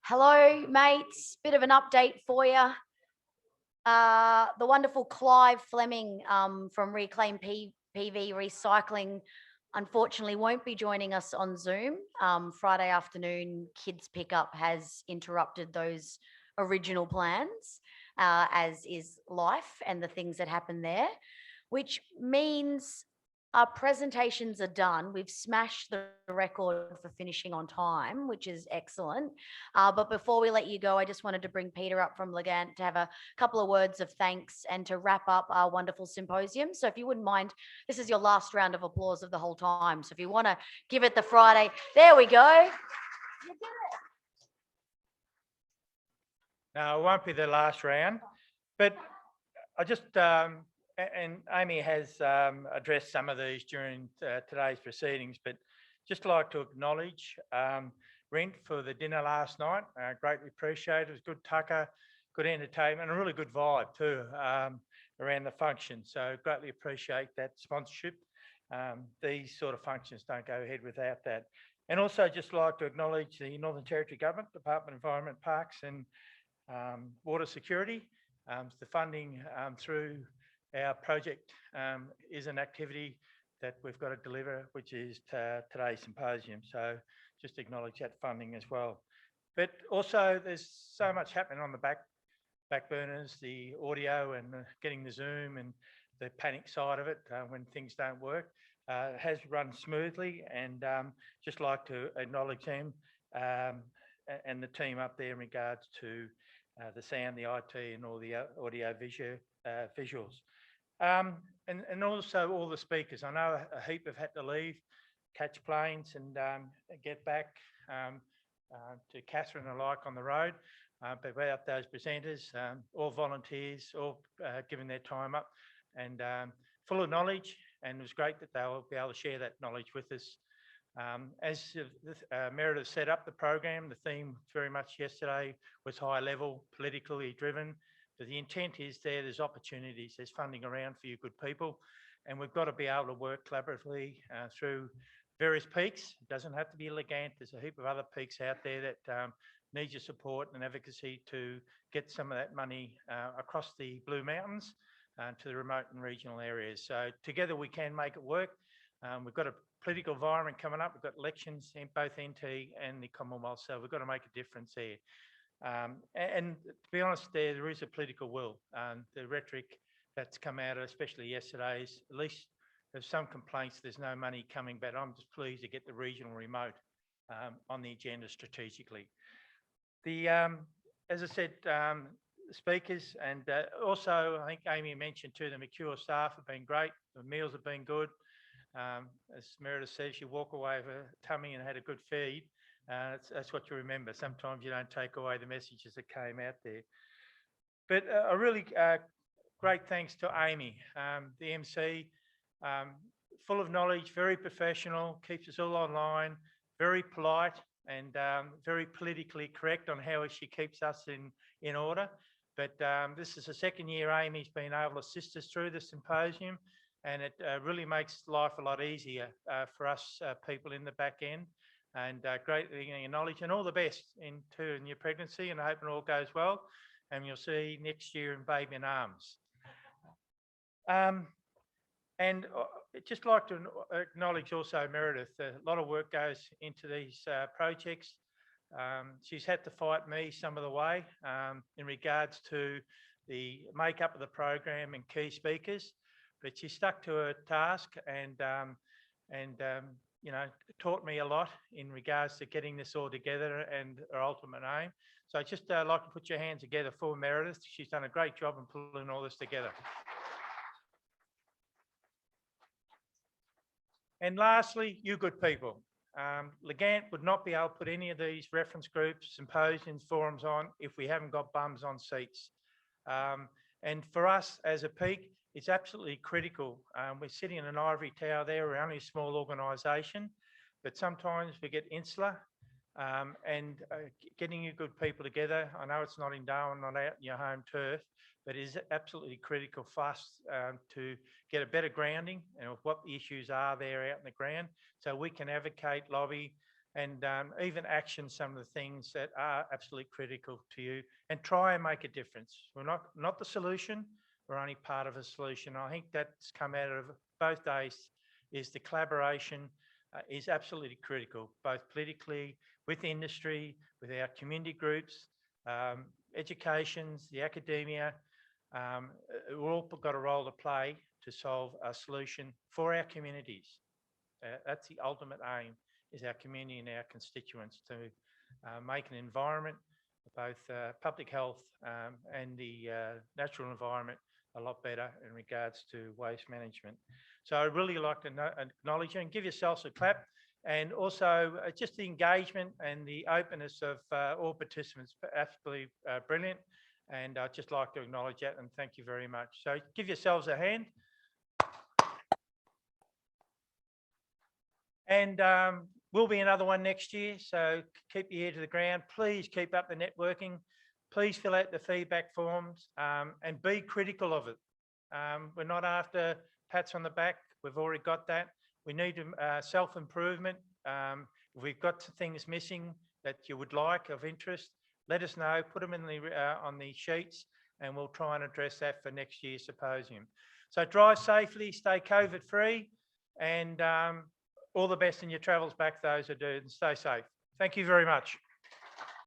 Hello, mates. Bit of an update for you. The wonderful Clive Fleming from PV Recycling unfortunately won't be joining us on Zoom. Friday afternoon kids pickup has interrupted those original plans, as is life and the things that happen there, which means our presentations are done. We've smashed the record for finishing on time, which is excellent. But before we let you go, I just wanted to bring Peter up from Legant to have a couple of words of thanks and to wrap up our wonderful symposium. So if you wouldn't mind, this is your last round of applause of the whole time. So if you want to give it the Friday, there we go. No, it won't be the last round, but I just, and Amy has addressed some of these during today's proceedings, but just like to acknowledge Rent for the dinner last night. Greatly appreciated. It was good tucker, good entertainment, and a really good vibe too around the function. So greatly appreciate that sponsorship. These sort of functions don't go ahead without that. And also just like to acknowledge the Northern Territory Government, Department of Environment, Parks and Water Security. The funding through our project is an activity that we've got to deliver, which is today's symposium. So just acknowledge that funding as well. But also there's so much happening on the back burners, the audio and getting the Zoom and the panic side of it when things don't work. Has run smoothly, and just like to acknowledge them and the team up there in regards to the sound, the IT and all the audio visuals. And also all the speakers. I know a heap have had to leave, catch planes and get back to Catherine and alike on the road. But without those presenters, all volunteers, all giving their time up and full of knowledge, and it was great that they'll be able to share that knowledge with us. As Meredith set up the program, the theme very much yesterday was high level, politically driven, but the intent is there's opportunities, there's funding around for you good people, and we've got to be able to work collaboratively through various peaks. It doesn't have to be Legant, there's a heap of other peaks out there that need your support and advocacy to get some of that money across the Blue Mountains to the remote and regional areas. So together we can make it work. We've got a political environment coming up. We've got elections in both NT and the Commonwealth, so we've got to make a difference there. And to be honest, there is a political will. The rhetoric that's come out, especially yesterday's, at least there's some complaints there's no money coming, but I'm just pleased to get the regional remote on the agenda strategically. As I said, speakers and also I think Amy mentioned too, the Mercure staff have been great. The meals have been good. As Meredith says, you walk away with a tummy and had a good feed. That's what you remember. Sometimes you don't take away the messages that came out there. But a really great thanks to Amy, the MC, full of knowledge, very professional, keeps us all online, very polite and very politically correct on how she keeps us in order. But this is the second year Amy's been able to assist us through the symposium, and it really makes life a lot easier for us people in the back end. And greatly acknowledge and all the best in your pregnancy, and I hope it all goes well. And you'll see next year in Baby in Arms. And just like to acknowledge also Meredith, a lot of work goes into these projects. She's had to fight me some of the way in regards to the makeup of the program and key speakers, but she stuck to her task and you know, taught me a lot in regards to getting this all together and her ultimate aim. So I just like to put your hands together for Meredith. She's done a great job in pulling all this together. And lastly, you good people. Legant would not be able to put any of these reference groups, symposiums, forums on if we haven't got bums on seats. And for us as a peak, it's absolutely critical. We're sitting in an ivory tower there. We're only a small organisation, but sometimes we get insular and getting you good people together. I know it's not in Darwin, not out in your home turf, but it is absolutely critical for us to get a better grounding and what the issues are there out in the ground, so we can advocate, lobby, and even action some of the things that are absolutely critical to you, and try and make a difference. We're not the solution, we're only part of a solution. I think that's come out of both days, is the collaboration is absolutely critical, both politically, with industry, with our community groups, educations, the academia. We've all got a role to play to solve a solution for our communities. That's the ultimate aim, is our community and our constituents to make an environment, both public health and the natural environment, a lot better in regards to waste management. So I'd really like to acknowledge you and give yourselves a clap, and also just the engagement and the openness of all participants, absolutely brilliant. And I'd just like to acknowledge that and thank you very much. So give yourselves a hand. And will be another one next year, so keep your ear to the ground. Please keep up the networking. Please fill out the feedback forms and be critical of it. We're not after pats on the back. We've already got that. We need self-improvement. If we've got things missing that you would like of interest, let us know, put them in on the sheets, and we'll try and address that for next year's symposium. So drive safely, stay COVID-free, and all the best in your travels back, those who do, and stay safe. Thank you very much.